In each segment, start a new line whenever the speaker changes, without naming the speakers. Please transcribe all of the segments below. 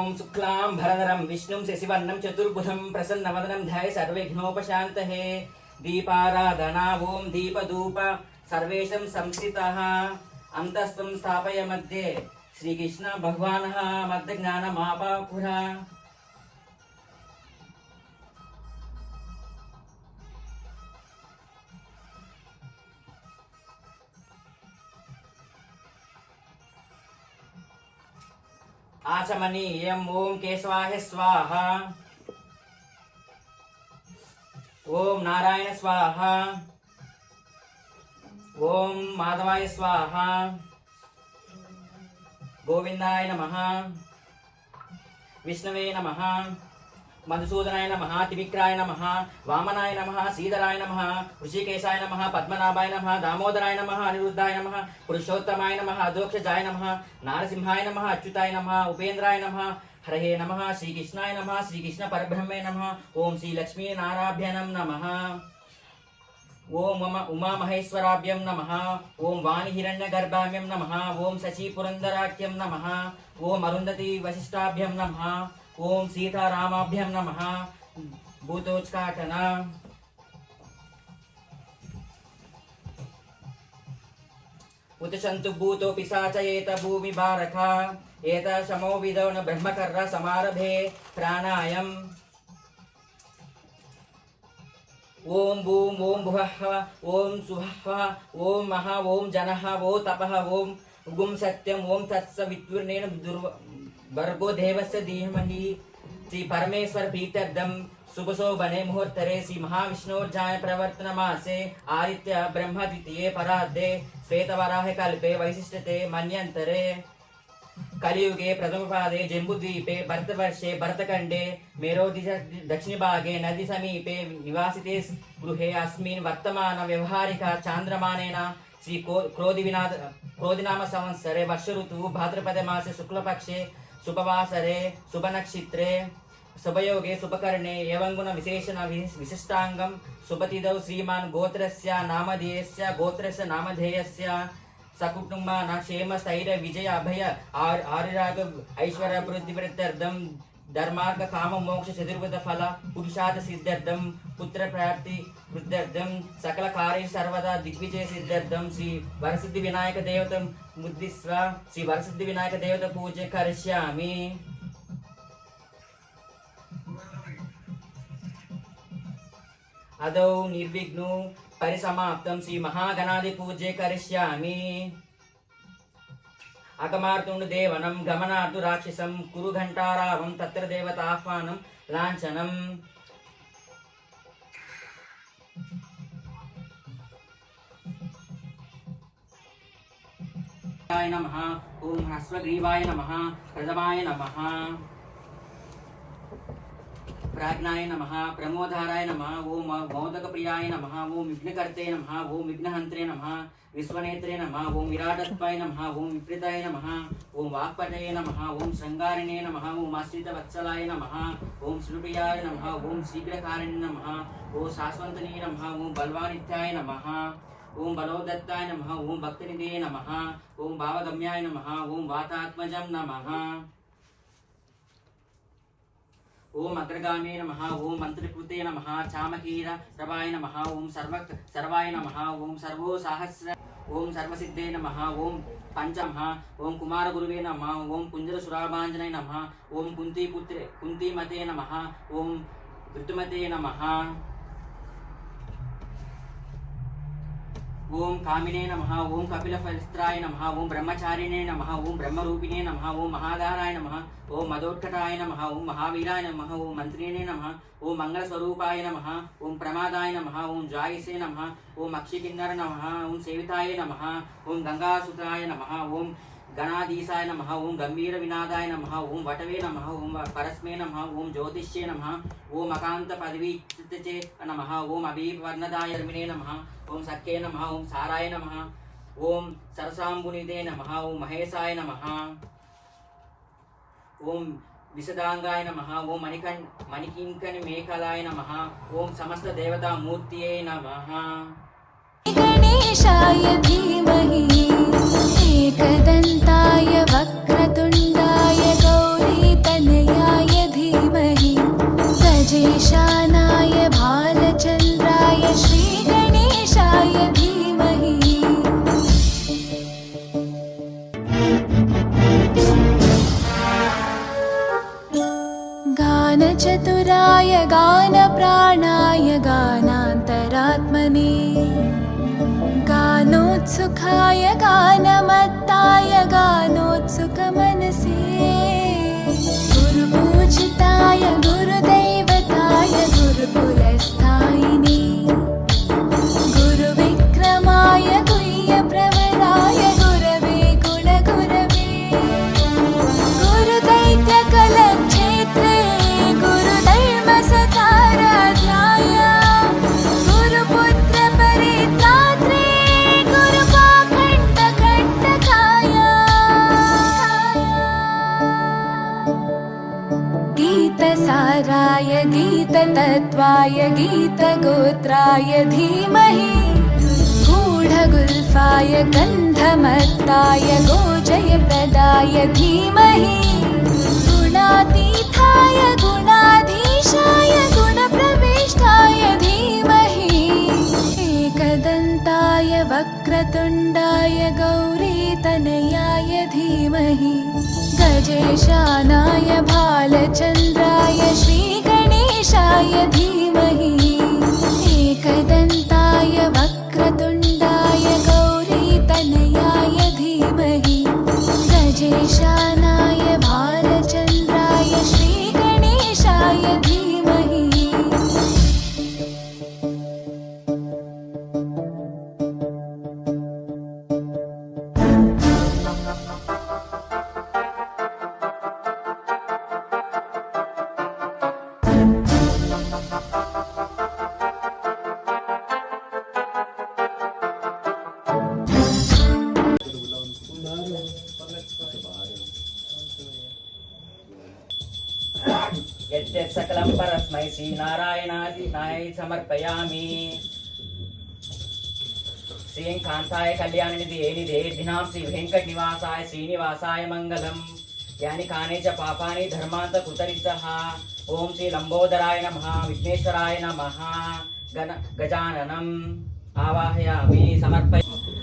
ఓం శుక్లాం భరధరం విష్ణుం శశివర్ణం చతుర్భుజం ప్రసన్నవదనం ధ్యాయ సర్వవిఘ్నోపశాంతయే దీపారాధనా ఓం దీపధూప సర్వేషం సంస్థితః అంతస్త్వం స్థాపయ మధ్యే శ్రీకృష్ణ భగవానః మధ్య జ్ఞానమాపాపురా. ఆచమనీయం ఓం కేశవాయ స్వాహ ఓం నారాయణ స్వాహ ఓం మాధవాయ స్వాహ గోవిందాయ నమః విష్ణవే నమః మధుసూదనాయ నమః త్రివిక్రాయ నమః వామనాయ నమః శ్రీధరాయ నమః ఋషికేశాయ నమః పద్మనాభాయ నమః దామోదరాయ నమః అనిరుద్ధాయ నమః పురుషోత్తమాయ నమః అధోక్షజాయ నమః నారసింహాయ నమః అచ్యుతాయ నమః ఉపేంద్రాయ నమః హరహే నమః శ్రీకృష్ణాయ నమః శ్రీకృష్ణ పరబ్రహ్మే నమః ఓం శ్రీ లక్ష్మీ నారాభ్యనం నమః ఓం ఉమామహేశ్వరాభ్యం నమః ఓం వాణి హిరణ్యగర్భాభ్యం నమః ఓం శశి పురందరాఖ్యం నమః ఓం అరుంధతి వశిష్టాభ్యం నమః ఓం సీతారామాభ్యం నమః భూతోచ్చాటన ఉతశంతు భూతో పిశాచ ఏత భూమి భారక ఏత శమో విదౌన బ్రహ్మకర్ర సమారభే ప్రాణాయం ఓం భూం ఓం భువః ఓం సువః ఓం మహా ఓం జనః ఓ తపః ఓం గుం సత్యం ఓం తత్సవితుర్నేన భర్గో దేవస్య ధీమహి. శ్రీ పరమేశ్వర ప్రీత్యర్థం శుభశోభనే ముహూర్తరే శ్రీ మహావిష్ణోర్జాయ ప్రవర్తన మాసే ఆదిత్య బ్రహ్మ ద్వితీయే పరార్ధే శ్వేతవరాహ కల్పే వైశిష్ట్యతే మన్యంతరే కలియుగే ప్రథమపాదే జంబుద్వీపే భరతవర్షే భరతఖండే మేరోది దక్షిణభాగే నది సమీపే నివాసితే గృహే అస్మిన్ వర్తమాన వ్యవహారిక చాంద్రమానేన శ్రీ క్రోధినామ సంవత్సరే వర్ష ఋతువు భాద్రపద మాసే శుక్లపక్షే శుభవాసరే శుభనక్షత్రే శుభయోగే శుభకర్ణే ఏవంగుణ విశేషణ విశిష్టాంగం శుభతిథౌ శ్రీమాన్ గోత్రస్య నామధేయస్య గోత్రస్య నామధేయస్య సకుటుంబాన క్షేమ స్థైర్య విజయ అభయ ఆరురాగ ఐశ్వర్య అభివృద్ధి వృద్ధ్యర్థం ధర్మార్గ కామ మోక్ష చతుర్విధ ఫల పురుషార్థ సిద్ధ్యర్థం పుత్ర ప్రాప్తి వృద్ధ్యర్థం సకల కార్య సర్వదా దిగ్విజయ సిద్ధ్యర్థం శ్రీ వరసిద్ధి వినాయక దేవత ముద్దిస్వ శ్రీ వరసిద్ధి వినాయక దేవత పూజ కరిష్యామి. అదౌ నిర్విఘ్ను పరిసమాప్తం శ్రీ మహాగణాది పూజే కరిష్యామి. అగమార్తుండు దేవనం గమనార్దు రాక్షసం కురు ఘంటారావం తత్ర దేవతాహ్వానం లాంఛనం. నమః ఓం హ్రస్వగ్రీవాయ నమః ప్రథమాయ నమః ప్రాజ్ఞాయ నమః ప్రమోదారాయ నమః ఓం మోదక ప్రియాయ నమః ఓం విఘ్నకర్తే నమః ఓం విఘ్నహంత్రే నమః విశ్వనేత్రే నమః ఓం విరాటత్వాయ నమః ఓం విప్రితాయ నమః ఓం వాక్పటయే నమః ఓం శృంగారిణే నమః ఓం ఆశ్రిత వత్సలాయ నమః ఓం శ్రీప్రియాయ నమః ఓం శీఘ్రకారిణి నమః ఓం శాశ్వంతనే నమః ఓం బల్వానిత్యాయ నమః ఓం బలోదత్తాయ నమః ఓం భక్తనిధే నమః ఓం భావగమ్యాయ నమః ఓం వాతాత్మజం నమః ఓం అగ్రగామే నమః ఓం మంత్రకృతే నమః చామకీర ప్రభాయ నమః ఓం సర్వాయ నమః ఓం సర్వో సహస్ర ఓం సర్వసిద్ధే నమః ఓం పంచమః ఓం కుమారగురువే నమః ఓం కుంజరసురాభాంజనాయ నమః ఓం కుంతీమతే నమః ఓం ఋతుమతే నమః ఓం కామినే నమః ఓం కపిలఫలస్త్రాయ నమః ఓం బ్రహ్మచారిణే నమః ఓం బ్రహ్మరూపిణే నమః ఓం మహాధారాయ నమః ఓం మదోత్కటాయ నమః ఓం మహావీరాయ నమః ఓం మంత్రిణే నమః ఓం మంగళస్వరూపాయ నమః ఓం ప్రమాదాయ నమః ఓం జాయసే నమః ఓం అక్షికిన్నర నమః ఓం సేవితాయ నమః ఓం గంగాసుతాయ నమః ఓం గణాధీశాయ నమః ఓం గంభీర వినాదాయ నమః ఓం వటవే నమః ఓం పరస్మే నమః ఓం జ్యోతిష్యే నమః ఓం అకాంత పదవీచే నమః ఓం అభివర్ణదాయ ధర్మిణే నమః ఓం సఖ్యే నమః ఓం సారాయ నమః ఓం సరసాంబునిదే నమః ఓం మహేశాయ నమః ఓం విశదాంగాయ నమః ఓం మణికింకణి మేఖలాయ నమః ఓం సమస్త దేవతా మూర్తియే నమః.
గణేశాయ ధీమహి ఏకదంతాయ వక్రతుండాయ గౌరీతనయ गाने गानोत्सुकाय गानमत्ताय गानोत्सुकमनसे गुरुपूजिताय गुरुदैवताय गुरुकुलस्थायिने गुरुविक्रमाय गुह्यप्रवराय गुरवे गुणगुरवे गुरुदैत्यकलक्षेत्रे गुरुधर्मसकाराध्याय गुरुपुत्रपरित्रात्रे गुरुपाखण्डखण्डकाय गीतसाराय गीततत्त्वाय गीतगोत्राय धीमहि गूढगुल्फाय गन्धमत्ताय गोजयप्रदाय धीमहि गुणातीताय गुणाधीशाय गुणप्रविष्टाय धीमहि एकदन्ताय वक्रतुण्डाय गौरीतनयाय धीमहि गजेशानाय भालचन्द्राय श्रीगणेशाय धीमहि एकदन्ताय वक्रतुण्डाय गौरीतनयाय धीमहि गजेशानाय भालचन्द्राय श्रीगणेशाय धीमहि
यत् सकलं परस्मै श्रीनारायणाय समर्पयामि श्रीं कान्ताय कल्याणनिधये निधेर्धिनां श्रीवेङ्कटनिवासाय श्रीनिवासाय मङ्गलम् यानि कानि च पापानि धर्मान्तकृतरितः ॐ श्री लम्बोदराय नमः विघ्नेश्वराय नमः गजाननम् आवाहयामि समर्पयामि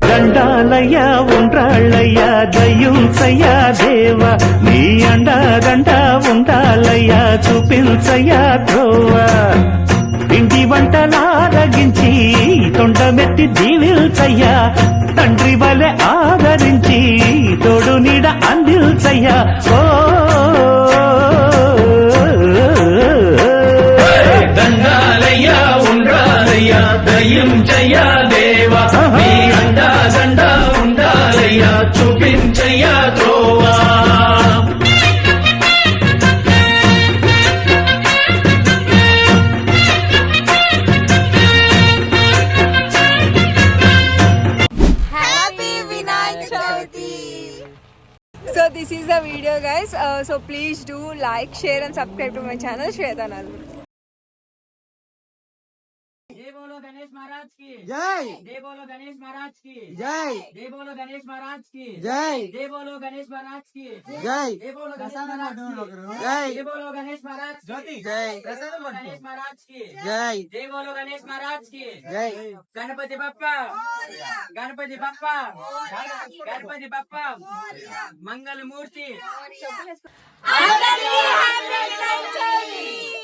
దండాలయ్యా ఉండ్రాళ్ళయ్యా దయ్యుంచయ్యా దేవా నీ అండా దండ ఉండాలయ్యా చూపించయ్యా ద్రోవా ఇంటి వంటలారగించి తొండమెత్తి దీవిల్చయ్యా తండ్రి వలె ఆదరించి తోడు నీడ అందిల్చయ్యా ఓ
దండాలయ్యా ఉండాలయ్యా దయ్యుంచయ్యా దేవా నీ అండా దండ ఉండాలయ్యా చూపించయ్యా త్రోవా
So this is the video guys, so please do like, share and subscribe to my channel Shweta Nalur.
जय बोलो गणेश महाराज की
जय
जय बोलो गणेश महाराज की
जय
जय बोलो गणेश महाराज की
जय
जय बोलो गणेश महाराज की
जय
जय बोलो गणेश महाराज की
जय
जय बोलो गणेश महाराज की
जय
गणेश महाराज की
जय
जय बोलो गणेश महाराज की
जय
गणपति बप्पा गणपति बप्पा गणपति बप्पा मंगल मूर्ति
అందరికీ హ్యాపీ వినాయక చవితి.